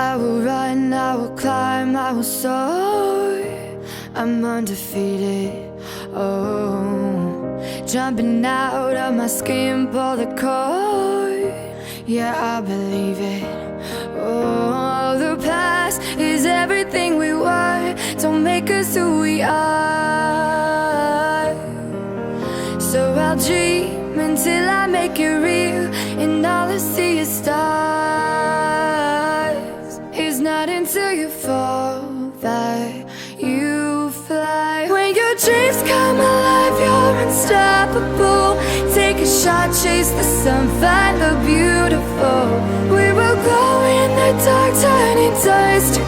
I will run, I will climb, I will soar. I'm undefeated, oh. Jumping out of my skin, pull the cord. Yeah, I believe it. Oh, the past is everything we were. Don't make us who we are. So I'll dream until I make it real, and all I see is stars. It's not until you fall that you fly. When your dreams come alive, you're unstoppable. Take a shot, chase the sun, find the beautiful. We will glow in the dark, turning dust to